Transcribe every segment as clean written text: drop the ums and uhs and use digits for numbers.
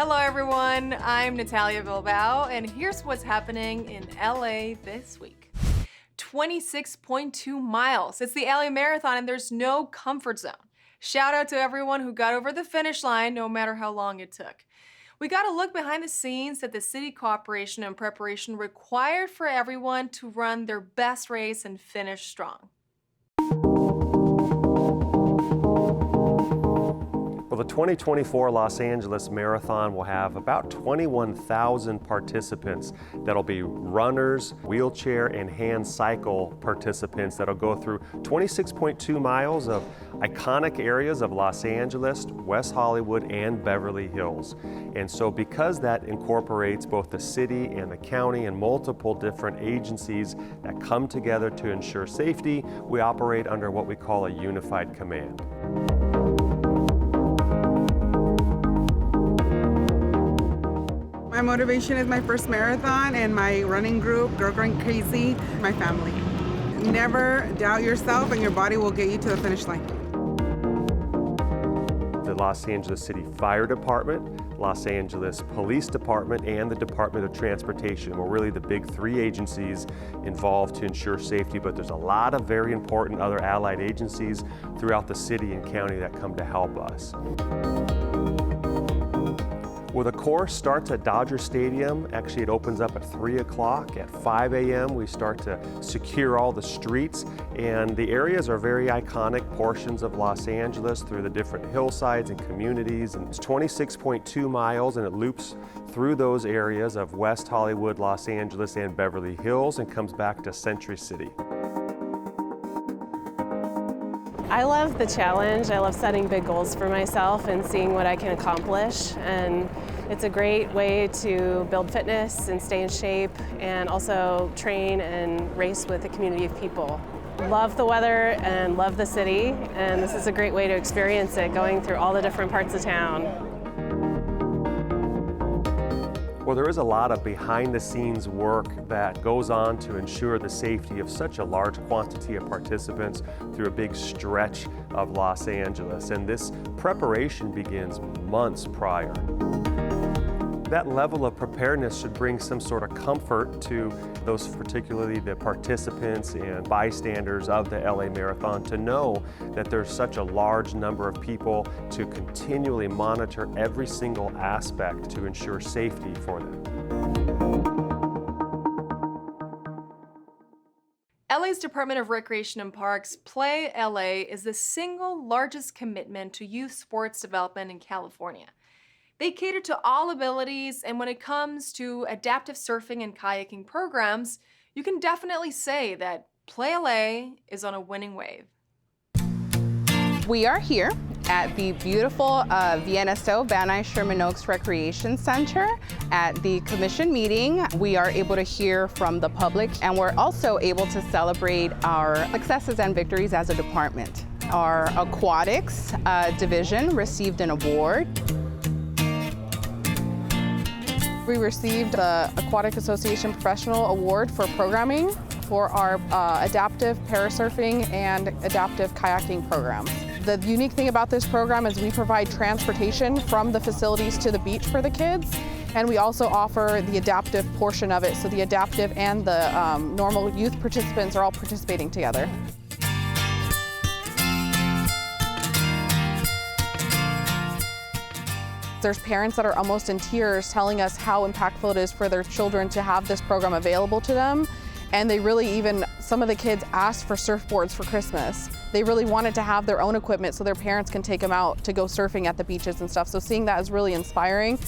Hello everyone, I'm Natalia Bilbao, and here's what's happening in LA this week. 26.2 miles. It's the LA Marathon and there's no comfort zone. Shout out to everyone who got over the finish line, no matter how long it took. We got a look behind the scenes at the city cooperation and preparation required for everyone to run their best race and finish strong. Well, the 2024 Los Angeles Marathon will have about 21,000 participants that'll be runners, wheelchair, and hand cycle participants that'll go through 26.2 miles of iconic areas of Los Angeles, West Hollywood, and Beverly Hills. And so because that incorporates both the city and the county and multiple different agencies that come together to ensure safety, we operate under what we call a unified command. My motivation is my first marathon and my running group, Girl Going Crazy, my family. Never doubt yourself and your body will get you to the finish line. The Los Angeles City Fire Department, Los Angeles Police Department, and the Department of Transportation were really the big three agencies involved to ensure safety, but there's a lot of very important other allied agencies throughout the city and county that come to help us. Well, the course starts at Dodger Stadium. Actually, it opens up at 3 o'clock. At 5 a.m., we start to secure all the streets, and the areas are very iconic portions of Los Angeles through the different hillsides and communities. And it's 26.2 miles, and it loops through those areas of West Hollywood, Los Angeles, and Beverly Hills, and comes back to Century City. I love the challenge. I love setting big goals for myself and seeing what I can accomplish. And it's a great way to build fitness and stay in shape and also train and race with a community of people. Love the weather and love the city, and this is a great way to experience it, going through all the different parts of town. Well, there is a lot of behind-the-scenes work that goes on to ensure the safety of such a large quantity of participants through a big stretch of Los Angeles, and this preparation begins months prior. That level of preparedness should bring some sort of comfort to those, particularly the participants and bystanders of the LA Marathon, to know that there's such a large number of people to continually monitor every single aspect to ensure safety for them. LA's Department of Recreation and Parks, Play LA, is the single largest commitment to youth sports development in California. They cater to all abilities, and when it comes to adaptive surfing and kayaking programs, you can definitely say that Play LA is on a winning wave. We are here at the beautiful Vienna Stowe Van Nuys Sherman Oaks Recreation Center. At the commission meeting, we are able to hear from the public, and we're also able to celebrate our successes and victories as a department. Our aquatics division received an award. We received the Aquatic Association Professional Award for programming for our adaptive parasurfing and adaptive kayaking programs. The unique thing about this program is we provide transportation from the facilities to the beach for the kids, and we also offer the adaptive portion of it, so the adaptive and the normal youth participants are all participating together. There's parents that are almost in tears telling us how impactful it is for their children to have this program available to them. And they really even, some of the kids asked for surfboards for Christmas. They really wanted to have their own equipment so their parents can take them out to go surfing at the beaches and stuff. So seeing that is really inspiring.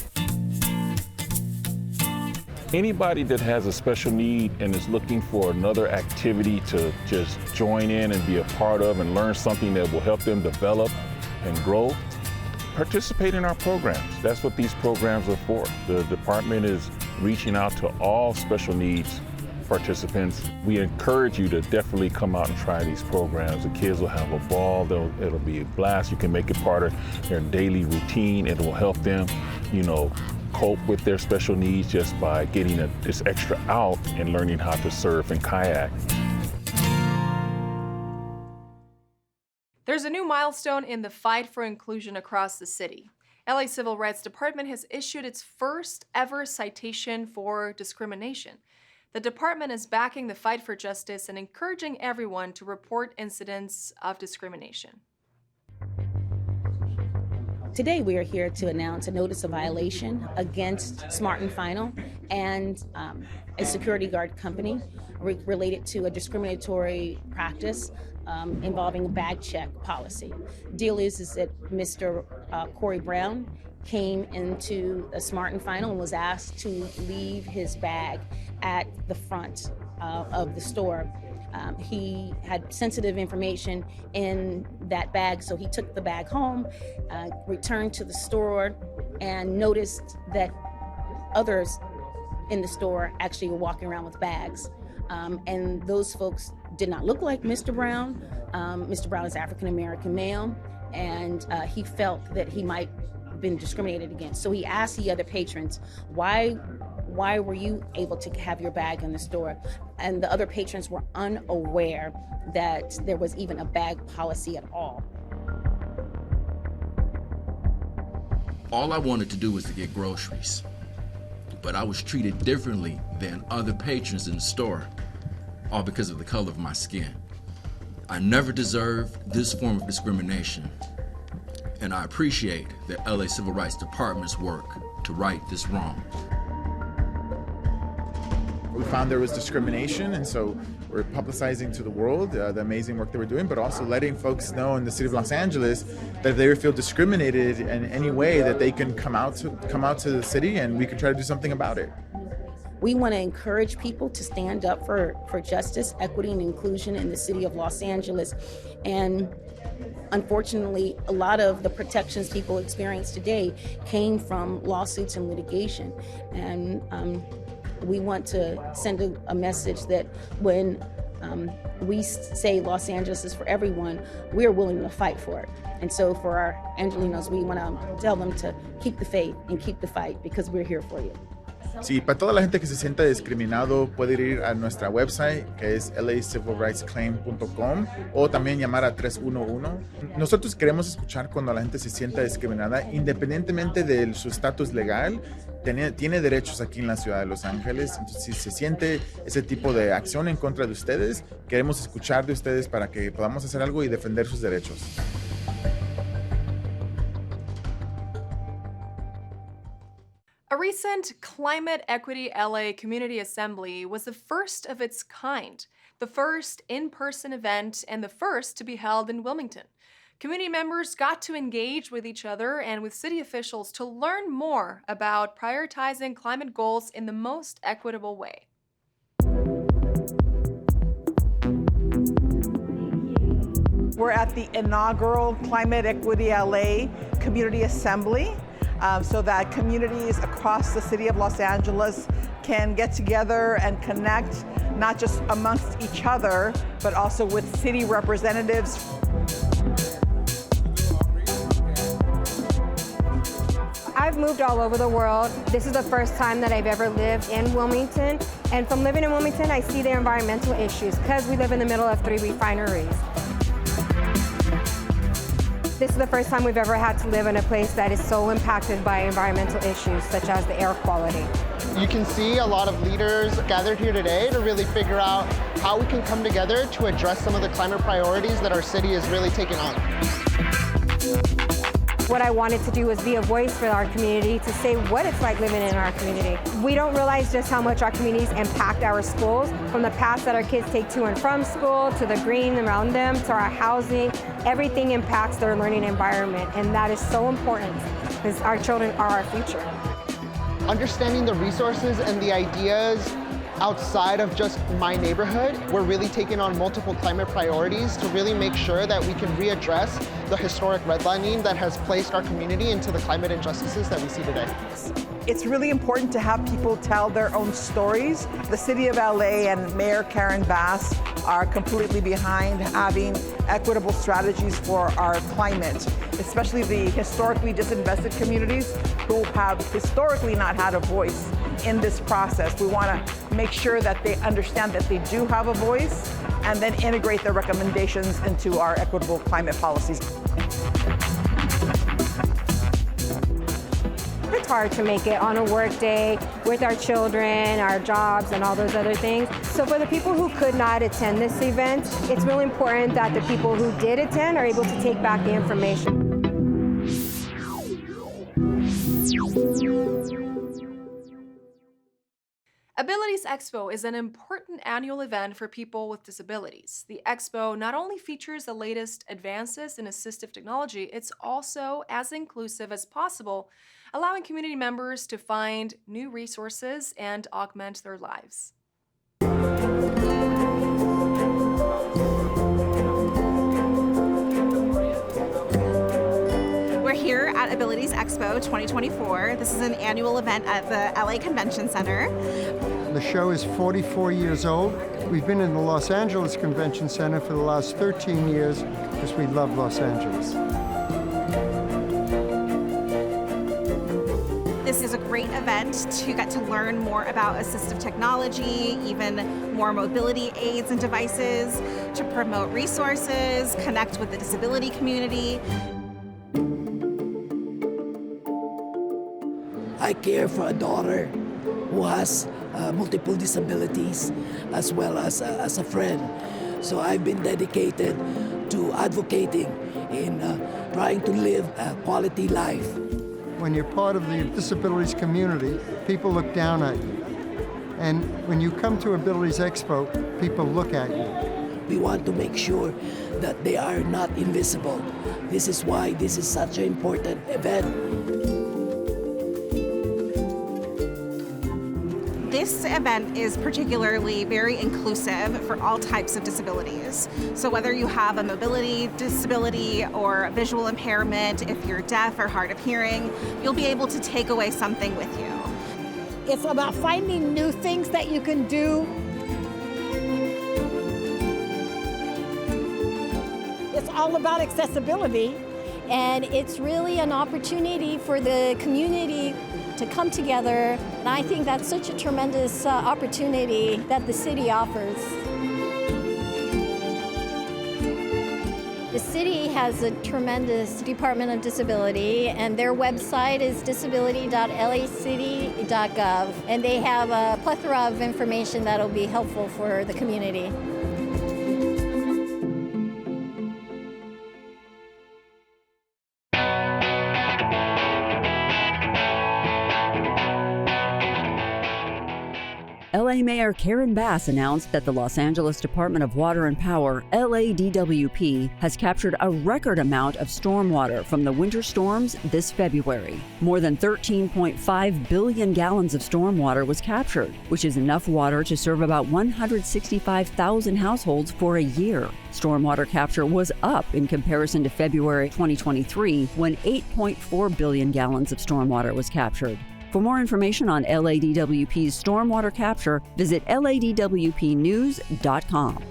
Anybody that has a special need and is looking for another activity to just join in and be a part of and learn something that will help them develop and grow, participate in our programs. That's what these programs are for. The department is reaching out to all special needs participants. We encourage you to definitely come out and try these programs. The kids will have a ball. It'll be a blast. You can make it part of their daily routine. It will help them, cope with their special needs just by getting this extra out and learning how to surf and kayak. There's a new milestone in the fight for inclusion across the city. LA Civil Rights Department has issued its first ever citation for discrimination. The department is backing the fight for justice and encouraging everyone to report incidents of discrimination. Today we are here to announce a notice of violation against Smart & Final and a security guard company related to a discriminatory practice involving a bag check policy. Deal is that Mr. Corey Brown came into a Smart & Final and was asked to leave his bag at the front of the store. He had sensitive information in that bag, so he took the bag home, returned to the store, and noticed that others in the store actually were walking around with bags. And those folks did not look like Mr. Brown. Mr. Brown is African-American male, and he felt that he might have been discriminated against. So he asked the other patrons, why were you able to have your bag in the store? And the other patrons were unaware that there was even a bag policy at all. All I wanted to do was to get groceries, but I was treated differently than other patrons in the store, all because of the color of my skin. I never deserved this form of discrimination, and I appreciate the LA Civil Rights Department's work to right this wrong. We found there was discrimination, and so we're publicizing to the world the amazing work that we're doing, but also letting folks know in the city of Los Angeles that if they feel discriminated in any way, that they can come out to the city and we can try to do something about it. We want to encourage people to stand up for justice, equity, and inclusion in the city of Los Angeles. And unfortunately, a lot of the protections people experience today came from lawsuits and litigation. And we want to send a message that when we say Los Angeles is for everyone, we're willing to fight for it. And so for our Angelinos, we want to tell them to keep the faith and keep the fight, because we're here for you. Sí, para toda la gente que se sienta discriminado puede ir a nuestra website, que es lacivilrightsclaim.com, o también llamar a 311. Nosotros queremos escuchar cuando la gente se sienta discriminada, independientemente de su estatus legal. Tiene derechos aquí en la ciudad de Los Ángeles. Entonces, si se siente ese tipo de acción en contra de ustedes, queremos escuchar de ustedes para que podamos hacer algo y defender sus derechos. A recent Climate Equity LA Community Assembly was the first of its kind, the first in-person event and the first to be held in Wilmington. Community members got to engage with each other and with city officials to learn more about prioritizing climate goals in the most equitable way. We're at the inaugural Climate Equity LA Community Assembly, so that communities across the city of Los Angeles can get together and connect, not just amongst each other, but also with city representatives. I've moved all over the world. This is the first time that I've ever lived in Wilmington. And from living in Wilmington, I see the environmental issues because we live in the middle of 3 refineries. This is the first time we've ever had to live in a place that is so impacted by environmental issues, such as the air quality. You can see a lot of leaders gathered here today to really figure out how we can come together to address some of the climate priorities that our city is really taking on. What I wanted to do was be a voice for our community to say what it's like living in our community. We don't realize just how much our communities impact our schools, from the paths that our kids take to and from school, to the green around them, to our housing. Everything impacts their learning environment, and that is so important because our children are our future. Understanding the resources and the ideas outside of just my neighborhood, we're really taking on multiple climate priorities to really make sure that we can readdress the historic redlining that has placed our community into the climate injustices that we see today. It's really important to have people tell their own stories. The City of LA and Mayor Karen Bass are completely behind having equitable strategies for our climate, especially the historically disinvested communities who have historically not had a voice in this process. We want to make sure that they understand that they do have a voice and then integrate their recommendations into our equitable climate policies. hard to make it on a work day with our children, our jobs, and all those other things. So for the people who could not attend this event, it's really important that the people who did attend are able to take back the information. Abilities Expo is an important annual event for people with disabilities. The Expo not only features the latest advances in assistive technology, it's also as inclusive as possible, allowing community members to find new resources and augment their lives. We're here at Abilities Expo 2024. This is an annual event at the LA Convention Center. The show is 44 years old. We've been in the Los Angeles Convention Center for the last 13 years because we love Los Angeles. This is a great event to get to learn more about assistive technology, even more mobility aids and devices, to promote resources, connect with the disability community. I care for a daughter who has multiple disabilities as well as a friend. So I've been dedicated to advocating in trying to live a quality life. When you're part of the disabilities community, people look down at you. And when you come to Abilities Expo, people look at you. We want to make sure that they are not invisible. This is why this is such an important event. This event is particularly very inclusive for all types of disabilities. So whether you have a mobility disability or a visual impairment, if you're deaf or hard of hearing, you'll be able to take away something with you. It's about finding new things that you can do. It's all about accessibility, and it's really an opportunity for the community to come together, and I think that's such a tremendous opportunity that the city offers. The city has a tremendous Department of Disability, and their website is disability.lacity.gov, and they have a plethora of information that'll be helpful for the community. LA Mayor Karen Bass announced that the Los Angeles Department of Water and Power, LADWP, has captured a record amount of stormwater from the winter storms this February. More than 13.5 billion gallons of stormwater was captured, which is enough water to serve about 165,000 households for a year. Stormwater capture was up in comparison to February 2023, when 8.4 billion gallons of stormwater was captured. For more information on LADWP's stormwater capture, visit ladwpnews.com.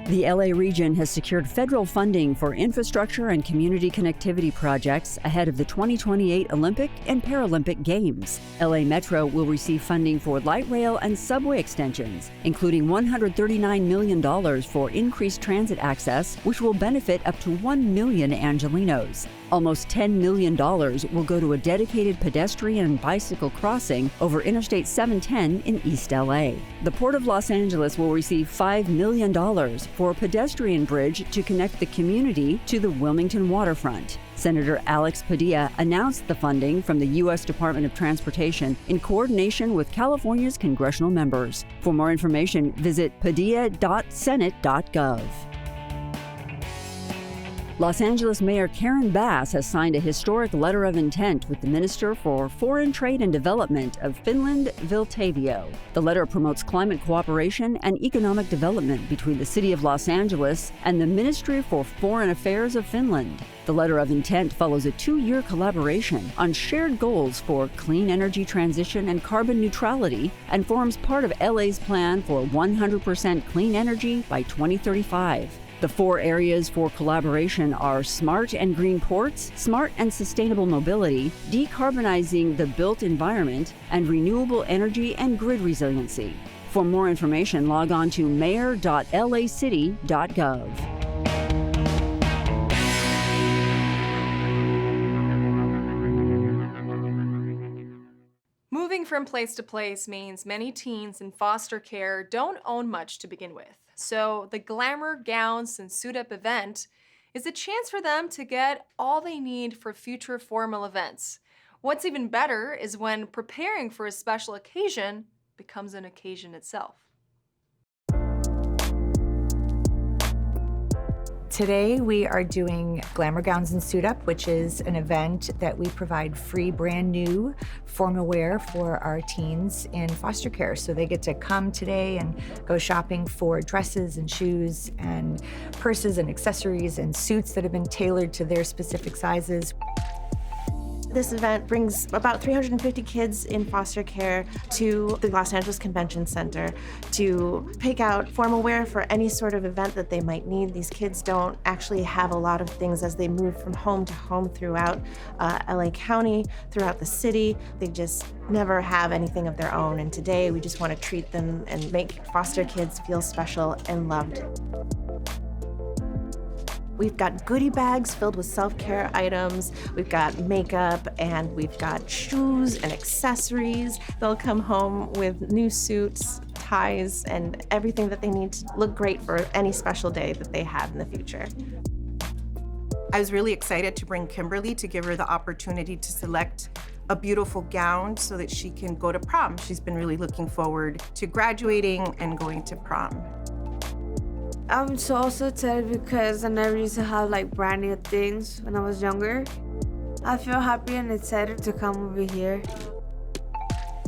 The LA region has secured federal funding for infrastructure and community connectivity projects ahead of the 2028 Olympic and Paralympic Games. LA Metro will receive funding for light rail and subway extensions, including $139 million for increased transit access, which will benefit up to 1 million Angelinos. Almost $10 million will go to a dedicated pedestrian and bicycle crossing over Interstate 710 in East LA. The Port of Los Angeles will receive $5 million for a pedestrian bridge to connect the community to the Wilmington waterfront. Senator Alex Padilla announced the funding from the U.S. Department of Transportation in coordination with California's congressional members. For more information, visit padilla.senate.gov. Los Angeles Mayor Karen Bass has signed a historic letter of intent with the Minister for Foreign Trade and Development of Finland, Viltavio. The letter promotes climate cooperation and economic development between the City of Los Angeles and the Ministry for Foreign Affairs of Finland. The letter of intent follows a 2-year collaboration on shared goals for clean energy transition and carbon neutrality, and forms part of LA's plan for 100% clean energy by 2035. The 4 areas for collaboration are smart and green ports, smart and sustainable mobility, decarbonizing the built environment, and renewable energy and grid resiliency. For more information, log on to mayor.lacity.gov. from place to place means many teens in foster care don't own much to begin with. So the Glamour Gowns and Suit Up event is a chance for them to get all they need for future formal events. What's even better is when preparing for a special occasion becomes an occasion itself. Today we are doing Glamour Gowns and Suit Up, which is an event that we provide free brand new formal wear for our teens in foster care. So they get to come today and go shopping for dresses and shoes and purses and accessories and suits that have been tailored to their specific sizes. This event brings about 350 kids in foster care to the Los Angeles Convention Center to pick out formal wear for any sort of event that they might need. These kids don't actually have a lot of things as they move from home to home throughout LA County, throughout the city. They just never have anything of their own, and today we just want to treat them and make foster kids feel special and loved. We've got goodie bags filled with self-care items, we've got makeup, and we've got shoes and accessories. They'll come home with new suits, ties, and everything that they need to look great for any special day that they have in the future. I was really excited to bring Kimberly to give her the opportunity to select a beautiful gown so that she can go to prom. She's been really looking forward to graduating and going to prom. I'm so excited because I never used to have like brand new things when I was younger. I feel happy and excited to come over here.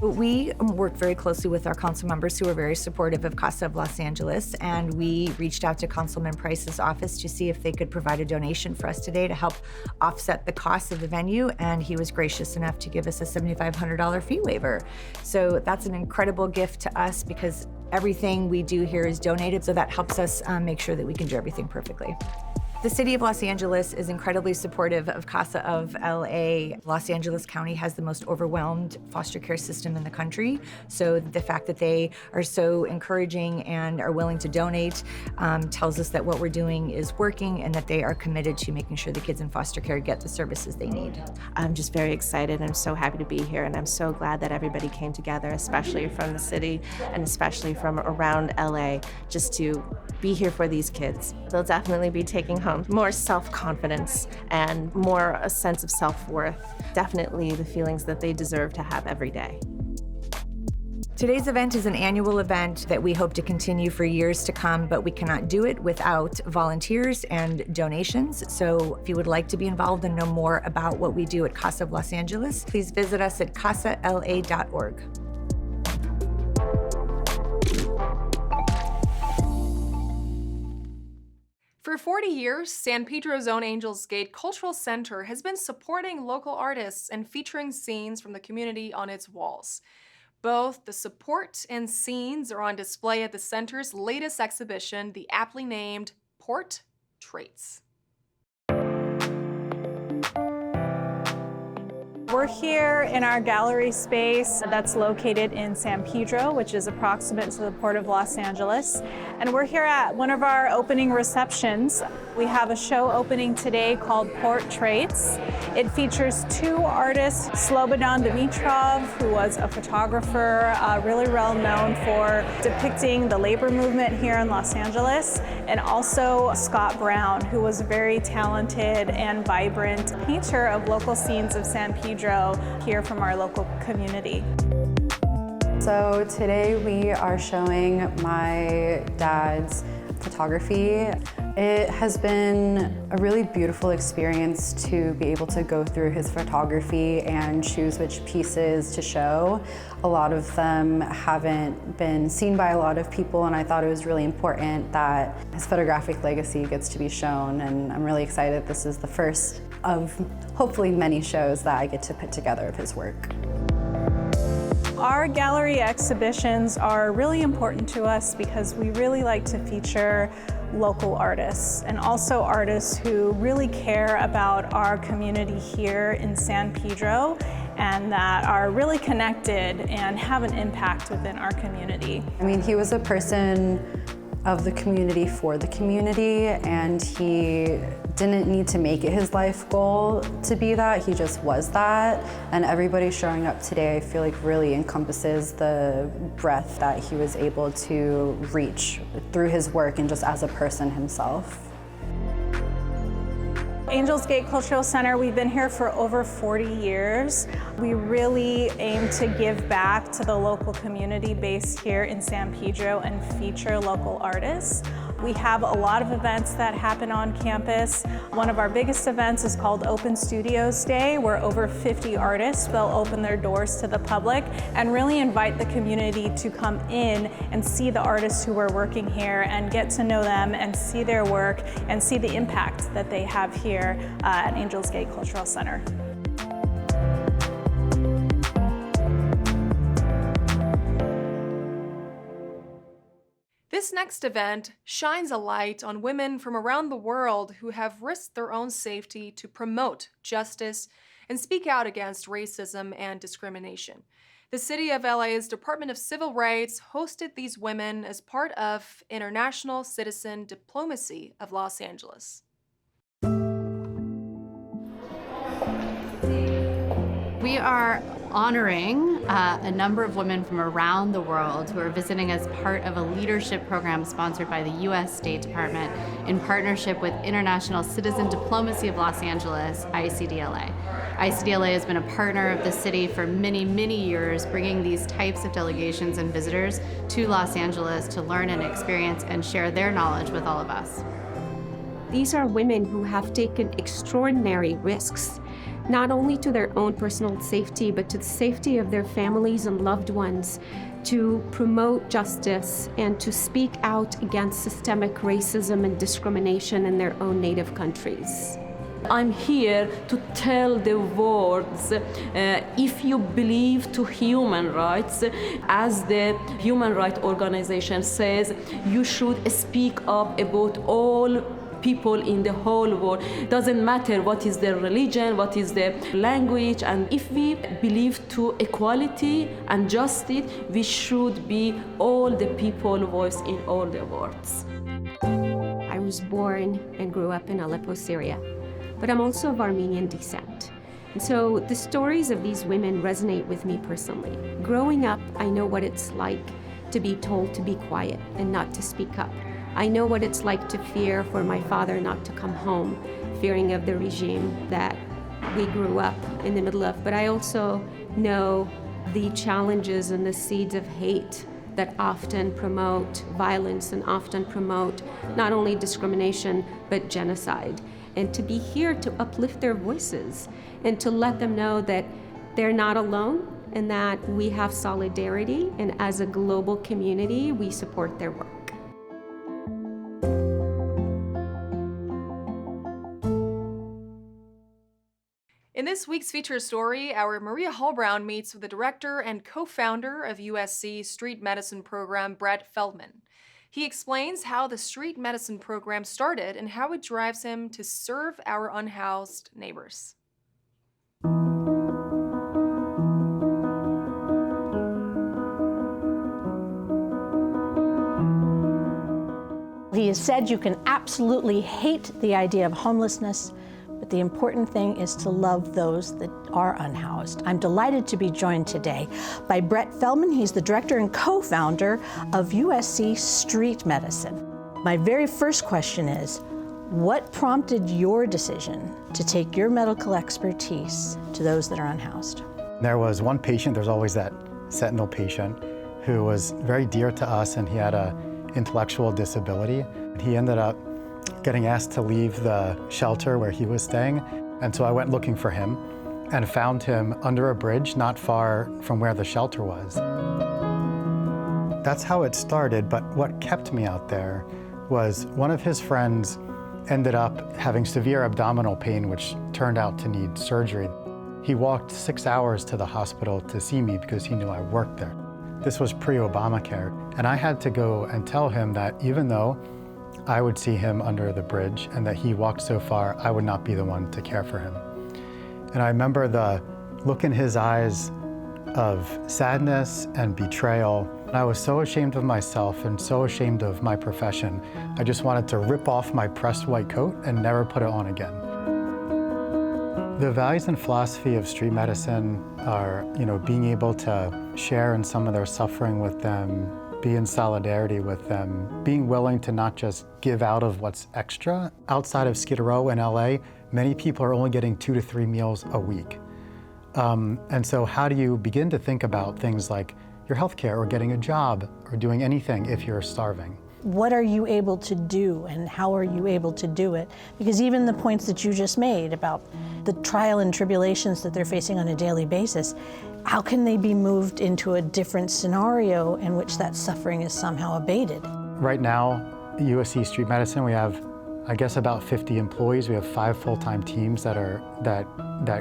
We work very closely with our council members who are very supportive of CASA of Los Angeles, and we reached out to Councilman Price's office to see if they could provide a donation for us today to help offset the cost of the venue, and he was gracious enough to give us a $7,500 fee waiver. So that's an incredible gift to us because everything we do here is donated, so that helps us make sure that we can do everything perfectly. The City of Los Angeles is incredibly supportive of CASA of LA. Los Angeles County has the most overwhelmed foster care system in the country, so the fact that they are so encouraging and are willing to donate tells us that what we're doing is working and that they are committed to making sure the kids in foster care get the services they need. I'm just very excited. I'm so happy to be here, and I'm so glad that everybody came together, especially from the city and especially from around LA, just to be here for these kids. They'll definitely be taking home more self-confidence and more a sense of self-worth. Definitely the feelings that they deserve to have every day. Today's event is an annual event that we hope to continue for years to come, but we cannot do it without volunteers and donations. So if you would like to be involved and know more about what we do at CASA of Los Angeles, please visit us at casala.org. For 40 years, San Pedro's own Angels Gate Cultural Center has been supporting local artists and featuring scenes from the community on its walls. Both the support and scenes are on display at the center's latest exhibition, the aptly named Portraits. We're here in our gallery space that's located in San Pedro, which is approximate to the Port of Los Angeles. And we're here at one of our opening receptions. We have a show opening today called Portraits. It features two artists, Slobodan Dimitrov, who was a photographer, really well known for depicting the labor movement here in Los Angeles, and also Scott Brown, who was a very talented and vibrant painter of local scenes of San Pedro here from our local community. So today we are showing my dad's photography. It has been a really beautiful experience to be able to go through his photography and choose which pieces to show. A lot of them haven't been seen by a lot of people, and I thought it was really important that his photographic legacy gets to be shown, and I'm really excited this is the first of hopefully many shows that I get to put together of his work. Our gallery exhibitions are really important to us because we really like to feature local artists and also artists who really care about our community here in San Pedro and that are really connected and have an impact within our community. I mean, he was a person of the community for the community, and he didn't need to make it his life goal to be that, he just was that. And everybody showing up today, I feel like really encompasses the breadth that he was able to reach through his work and just as a person himself. Angels Gate Cultural Center, we've been here for over 40 years. We really aim to give back to the local community based here in San Pedro and feature local artists. We have a lot of events that happen on campus. One of our biggest events is called Open Studios Day, where over 50 artists will open their doors to the public and really invite the community to come in and see the artists who are working here and get to know them and see their work and see the impact that they have here at Angels Gate Cultural Center. This next event shines a light on women from around the world who have risked their own safety to promote justice and speak out against racism and discrimination. The City of LA's Department of Civil Rights hosted these women as part of International Citizen Diplomacy of Los Angeles. We are honoring a number of women from around the world who are visiting as part of a leadership program sponsored by the U.S. State Department in partnership with International Citizen Diplomacy of Los Angeles, ICDLA. ICDLA has been a partner of the city for many, many years, bringing these types of delegations and visitors to Los Angeles to learn and experience and share their knowledge with all of us. These are women who have taken extraordinary risks, not only to their own personal safety, but to the safety of their families and loved ones, to promote justice and to speak out against systemic racism and discrimination in their own native countries. I'm here to tell the world, if you believe to human rights, as the human rights organization says, you should speak up about all people in the whole world. Doesn't matter what is their religion, what is their language, and if we believe to equality and justice, we should be all the people voice in all the worlds. I was born and grew up in Aleppo, Syria, but I'm also of Armenian descent. And so the stories of these women resonate with me personally. Growing up, I know what it's like to be told to be quiet and not to speak up. I know what it's like to fear for my father not to come home, fearing of the regime that we grew up in the middle of. But I also know the challenges and the seeds of hate that often promote violence and often promote not only discrimination, but genocide. And to be here to uplift their voices and to let them know that they're not alone and that we have solidarity, and as a global community, we support their work. In this week's feature story, our Maria Hallbrown meets with the director and co-founder of USC Street Medicine Program, Brett Feldman. He explains how the street medicine program started and how it drives him to serve our unhoused neighbors. He has said you can absolutely hate the idea of homelessness, but the important thing is to love those that are unhoused. I'm delighted to be joined today by Brett Feldman. He's the director and co-founder of USC Street Medicine. My very first question is, what prompted your decision to take your medical expertise to those that are unhoused? There was one patient, there's always that sentinel patient, who was very dear to us, and he had an intellectual disability. He ended up getting asked to leave the shelter where he was staying, and so I went looking for him and found him under a bridge not far from where the shelter was. That's how it started, but what kept me out there was one of his friends ended up having severe abdominal pain, which turned out to need surgery. He walked 6 hours to the hospital to see me because he knew I worked there. This was pre-Obamacare, and I had to go and tell him that even though I would see him under the bridge and that he walked so far, I would not be the one to care for him. And I remember the look in his eyes of sadness and betrayal I was so ashamed of myself and so ashamed of my profession. I just wanted to rip off my pressed white coat and never put it on again. The values and philosophy of street medicine are, being able to share in some of their suffering with them, be in solidarity with them, being willing to not just give out of what's extra. Outside of Skid Row in LA, many people are only getting 2 to 3 meals a week. And so how do you begin to think about things like your healthcare or getting a job or doing anything if you're starving? What are you able to do and how are you able to do it? Because even the points that you just made about the trial and tribulations that they're facing on a daily basis, how can they be moved into a different scenario in which that suffering is somehow abated? Right now, USC Street Medicine, we have, I guess, about 50 employees. We have 5 full-time teams that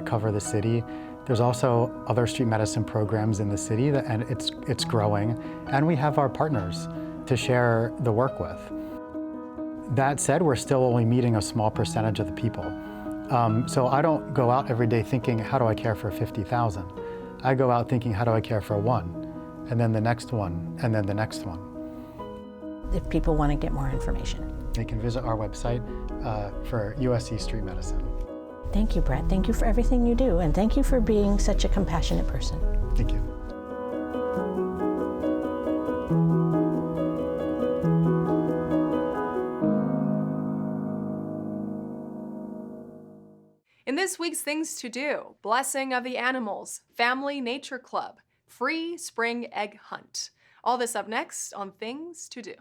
cover the city. There's also other street medicine programs in the city, and it's growing. And we have our partners to share the work with. That said, we're still only meeting a small percentage of the people. So I don't go out every day thinking, how do I care for 50,000? I go out thinking, how do I care for one? And then the next one, and then the next one. If people want to get more information, they can visit our website for USC Street Medicine. Thank you, Brett. Thank you for everything you do, and thank you for being such a compassionate person. Thank you. In this week's Things to Do, Blessing of the Animals, Family Nature Club, Free Spring Egg Hunt. All this up next on Things to Do.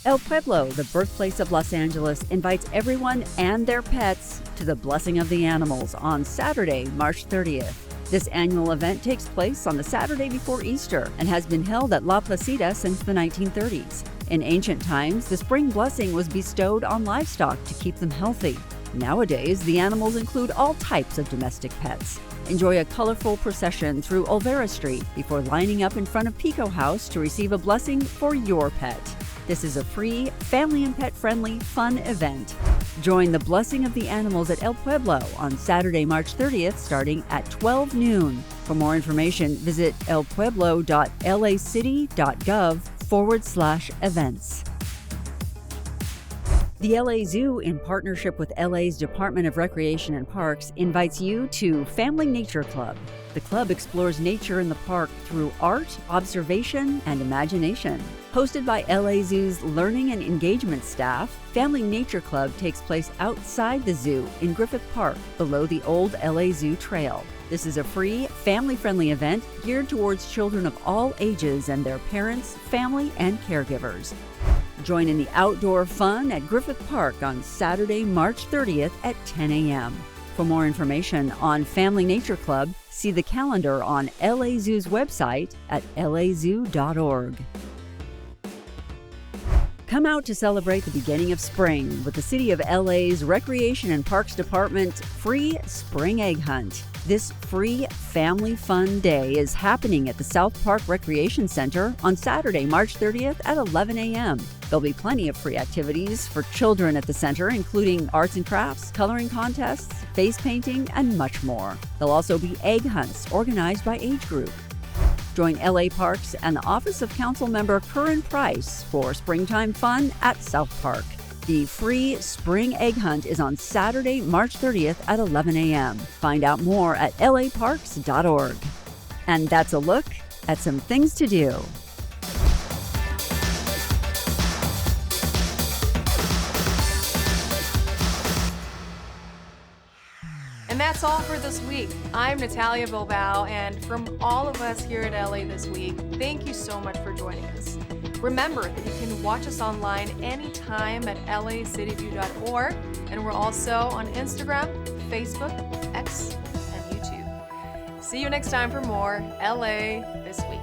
El Pueblo, the birthplace of Los Angeles, invites everyone and their pets to the Blessing of the Animals on Saturday, March 30th. This annual event takes place on the Saturday before Easter and has been held at La Placida since the 1930s. In ancient times, the spring blessing was bestowed on livestock to keep them healthy. Nowadays, the animals include all types of domestic pets. Enjoy a colorful procession through Olvera Street before lining up in front of Pico House to receive a blessing for your pet. This is a free, family and pet-friendly, fun event. Join the Blessing of the Animals at El Pueblo on Saturday, March 30th, starting at 12 noon. For more information, visit elpueblo.lacity.gov/events. The LA Zoo, in partnership with LA's Department of Recreation and Parks, invites you to Family Nature Club. The club explores nature in the park through art, observation, and imagination. Hosted by LA Zoo's Learning and Engagement staff, Family Nature Club takes place outside the zoo in Griffith Park, below the old LA Zoo Trail. This is a free, family-friendly event geared towards children of all ages and their parents, family, and caregivers. Join in the outdoor fun at Griffith Park on Saturday, March 30th at 10 a.m. For more information on Family Nature Club, see the calendar on LA Zoo's website at lazoo.org. Come out to celebrate the beginning of spring with the City of LA's Recreation and Parks Department Free Spring Egg Hunt. This free family fun day is happening at the South Park Recreation Center on Saturday, March 30th at 11 a.m. There'll be plenty of free activities for children at the center, including arts and crafts, coloring contests, face painting, and much more. There'll also be egg hunts organized by age group. Join LA Parks and the Office of Council Member Curran Price for springtime fun at South Park. The free spring egg hunt is on Saturday, March 30th at 11 a.m. Find out more at laparks.org. And that's a look at some things to do. And that's all for this week. I'm Natalia Bilbao, and from all of us here at LA This Week, thank you so much for joining us. Remember that you can watch us online anytime at lacityview.org, and we're also on Instagram, Facebook, X, and YouTube. See you next time for more LA This Week.